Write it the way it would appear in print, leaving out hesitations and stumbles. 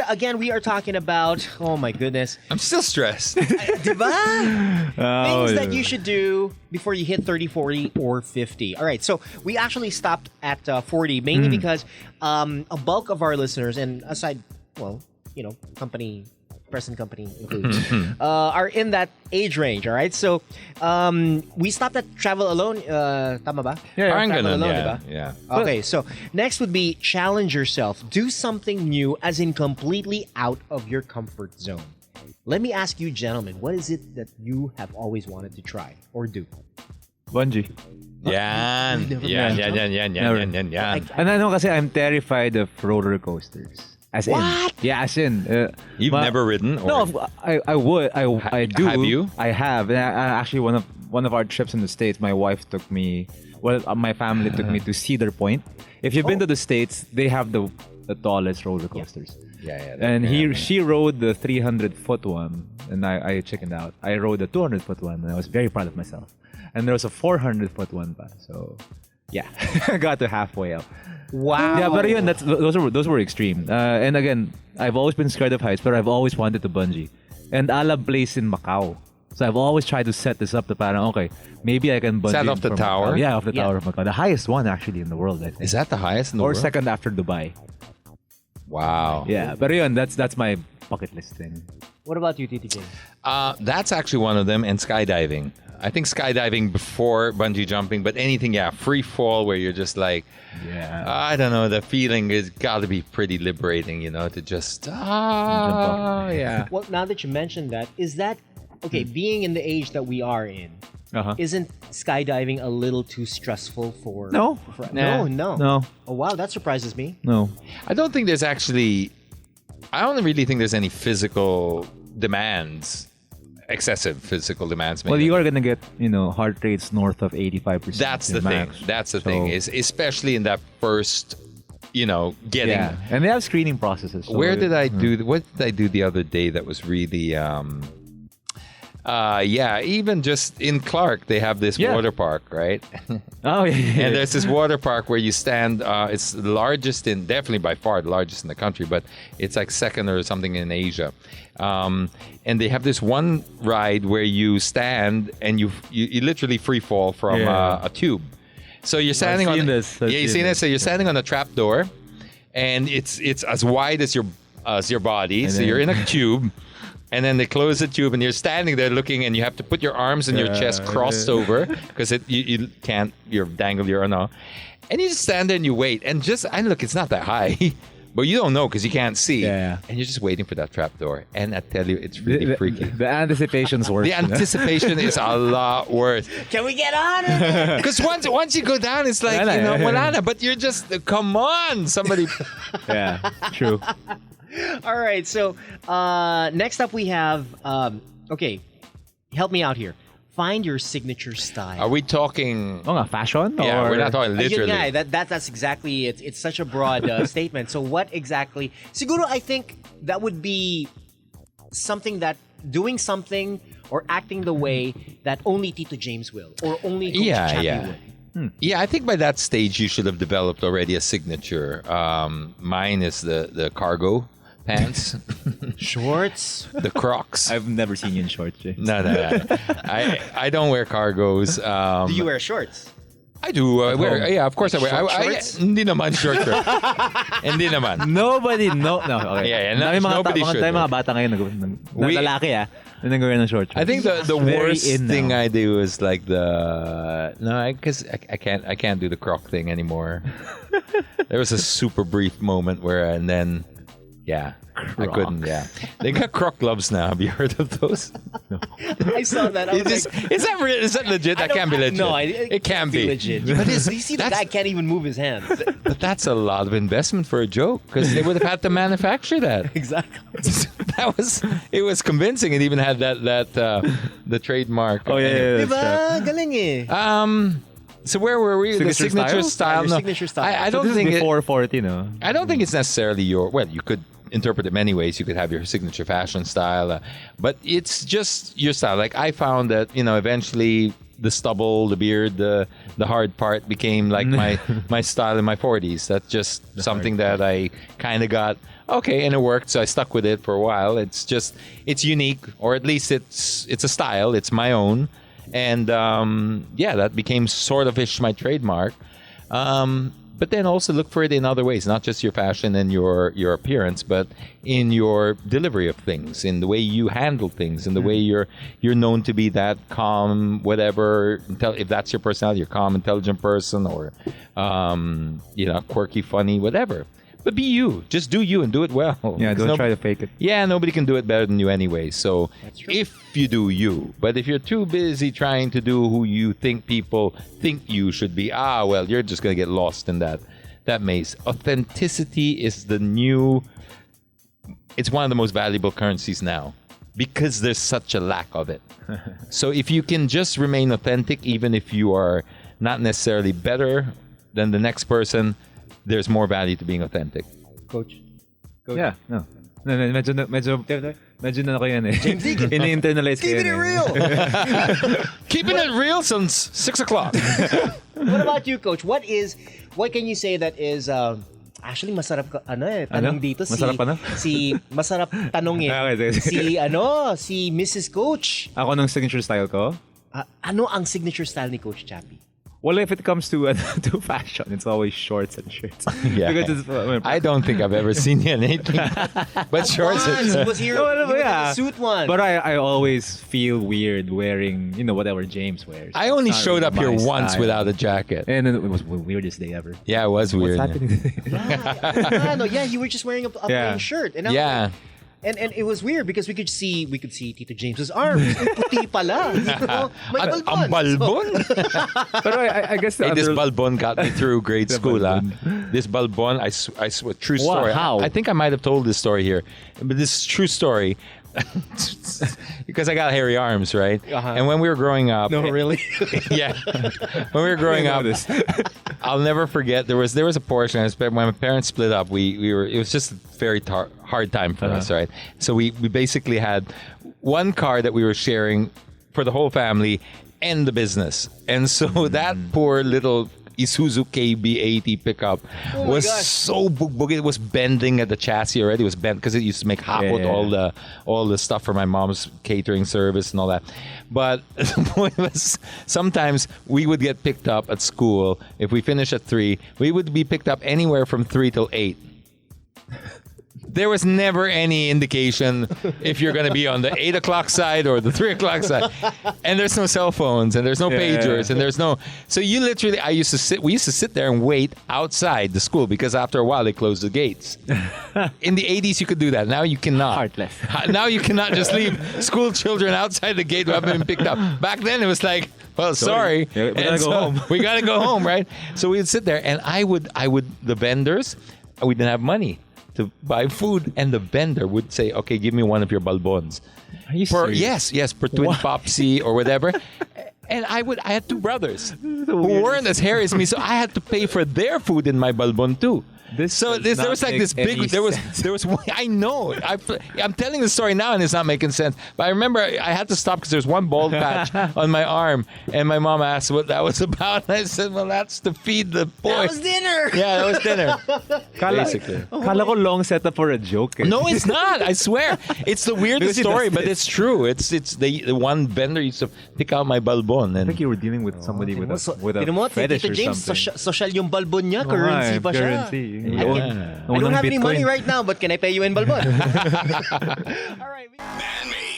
again, we are talking about, oh my goodness. I'm still stressed. Diba? Oh, Things that you should do before you hit 30, 40, or 50. All right, so we actually stopped at 40, mainly because a bulk of our listeners, and aside, well, present company included, are in that age range, all right? So, we stopped at travel alone. Tama ba? Yeah, Parang travel ganun, alone, yeah, diba? yeah. Okay, so next would be challenge yourself. Do something new, as in completely out of your comfort zone. Let me ask you, gentlemen, what is it that you have always wanted to try or do? Bungee. Yan. Never Yan, been. yan, yan, yan, Never. yan, yan, yan. And I know kasi I'm terrified of roller coasters. As What? in. Yeah, as in. You've never ridden? Or? No, I would. I do. Have you? I have. And actually, one of our trips in the States, my wife took me. Well, my family took me to Cedar Point. If you've been to the States, they have the tallest roller coasters. Yeah. And she rode the 300-foot one, and I chickened out. I rode the 200-foot one, and I was very proud of myself. And there was a 400-foot one, so yeah, I got to halfway up. Wow. Yeah, but yun, those were extreme. And again, I've always been scared of heights, but I've always wanted to bungee. And Alab place in Macau. So I've always tried to set this up to parang, okay, maybe I can bungee. Is that off the from tower? Macau. Yeah, off the tower of Macau. The highest one actually in the world, I think. Is that the highest in the or world? second after Dubai. Wow. Yeah, but yun, that's my bucket list thing. What about you, Titi King? That's actually one of them, and skydiving. I think skydiving before bungee jumping, but anything, free fall where you're just like, I don't know, the feeling has got to be pretty liberating, to just, yeah. Well, now that you mentioned that, is that, okay, being in the age that we are in, isn't skydiving a little too stressful for... No. No. Oh, wow, that surprises me. No. I don't think there's actually, I don't really think there's any physical demands, excessive physical demands. Well, you are gonna get heart rates north of 85%. That's the thing. That's the thing. Is especially in that first, getting. Yeah, and they have screening processes. So What did I do the other day that was really, even just in Clark, they have this water park, right? Oh, yeah. And there's this water park where you stand. It's the largest definitely by far the largest in the country, but it's like second or something in Asia. And they have this one ride where you stand and you literally free fall from a tube. So you're standing on this. you've seen this. So you're standing on a trap door, and it's as wide as your body. And so then- you're in a tube. And then they close the tube, and you're standing there looking, and you have to put your arms and your chest crossed over because you can't dangle your arm. And you just stand there and you wait. And look, it's not that high, but you don't know because you can't see. Yeah. And you're just waiting for that trap door. And I tell you, it's really freaky. The anticipation's worth. The anticipation is a lot worth. Can we get on it? Because once you go down, it's like, wala na. But you're just, come on, somebody. Yeah, true. All right, so next up we have, okay, help me out here. Find your signature style. Are we talking... Fashion? Yeah, or... we're not talking literally. Yeah, that's exactly it. It's such a broad statement. So what exactly? Siguro, I think that would be something that doing something or acting the way that only Tito James will, or only Coach Chappie would. Yeah, I think by that stage you should have developed already a signature. Mine is the cargo pants, Shorts. the Crocs. I've never seen you in shorts, Jay. No. I don't wear cargos. Do you wear shorts? I do wear. Yeah, of course I wear. Short I shorts? Hindi naman short shirt. Hindi naman. Nobody, no, okay. Yeah, Nobody nobody should. mga bata ngayon, lalaki nagawin ng short shorts. I think the Very worst in thing now. I do is like because I can't do the Croc thing anymore. There was a super brief moment where, and then I couldn't. Yeah, they got Croc gloves now. Have you heard of those? No. I saw that. I was Is that real? Is that legit? That can't be legit. No, it can be legit. But you see, the guy can't even move his hands. But that's a lot of investment for a joke because they would have had to manufacture that. Exactly. It was convincing. It even had the trademark. Oh yeah. Diba? Galing eh. So where were we? The Signature signature style? style. Your No, signature style. I So don't this think is before 40, no? I don't think it's necessarily your. Well, you could interpret it many ways. You could have your signature fashion style, but it's just your style. Like I found that, eventually the stubble, the beard, the hard part became like my style in my 40s. That's just something that I kind of got, okay, and it worked, so I stuck with it for a while. It's unique, or at least it's a style. It's my own. And that became sort of my trademark. But then also look for it in other ways, not just your fashion and your appearance, but in your delivery of things, in the way you handle things, in the way you're known to be that calm, whatever. If that's your personality, you're a calm, intelligent person, or quirky, funny, whatever. But be you. Just do you and do it well. Yeah, don't try to fake it. Yeah, nobody can do it better than you anyway. So if you do you, but if you're too busy trying to do who you think people think you should be, you're just going to get lost in that maze. Authenticity is it's one of the most valuable currencies now because there's such a lack of it. So if you can just remain authentic, even if you are not necessarily better than the next person, there's more value to being authentic. Coach. Yeah, no. Medyo na ako yan eh. Ini-internalize ko Keeping it yan real. Keeping it real since 6 o'clock. What about you, Coach? What can you say that is actually masarap tanong dito masarap tanongin. Okay. Si Mrs. Coach. Ako nung signature style ko? Ano ang signature style ni Coach Chappie? Well, if it comes to fashion, it's always shorts and shirts. Yeah. Because I don't think I've ever seen you in anything but shorts. He was here. The suit one. But I always feel weird wearing, whatever James wears. I only It's not showed really up here my once style. without a jacket. And then it was the weirdest day ever. Yeah, it was weird. What's happening today? Yeah, you were just wearing a plain shirt. And Yeah. And it was weird because we could see Tito James's arms. Ay, puti pala. May balbon. Ang balbon? But I guess Hey, this balbon got me through grade school. This balbon, I swear, true story. How? I think I might have told this story here, but this is true story. Because I got hairy arms, right? And when we were growing up, No, really? yeah, when we were growing up, I'll never forget. There was a portion. When my parents split up, we were. It was just a very hard time for us, right? So we basically had one car that we were sharing for the whole family and the business, and so that poor little Isuzu KB80 pickup was so boogie. It was bending at the chassis already. It was bent because it used to make hapot all the stuff for my mom's catering service and all that. But the point was, sometimes we would get picked up at school. If we finish at 3, we would be picked up anywhere from 3 till 8. There was never any indication if you're going to be on the 8 o'clock side or the 3 o'clock side. And there's no cell phones and there's no pagers and there's no... So we used to sit there and wait outside the school because after a while they closed the gates. In the 80s you could do that. Now you cannot. Heartless. Now you cannot just leave school children outside the gate who haven't been picked up. Back then it was like, well, sorry. Yeah, we gotta go home. We got to go home, right? So we'd sit there and the vendors, we didn't have money to buy food, and the vendor would say, "Okay, give me one of your balbons." Are you serious? Yes, per twin popsy or whatever. And I had 2 brothers who weren't as hairy as me, so I had to pay for their food in my balbon too. There was like this big. There was. I know. I'm telling the story now, and it's not making sense. But I remember I had to stop because there was one bald patch on my arm, and my mom asked what that was about. And I said, "Well, that's to feed the boy." That was dinner. Yeah, that was dinner. Basically. Kala ko long setup for a joke. Eh. No, it's not. I swear, it's the weirdest Because story, it does but it's true. It's the one vendor used to pick out my balbon, I and think you were dealing with somebody with a fetish Tito or James, something. social yung balbon niya, currency pa siya. Currency. Yeah. I don't have any money right now, but can I pay you in balbon? All right. Man-made.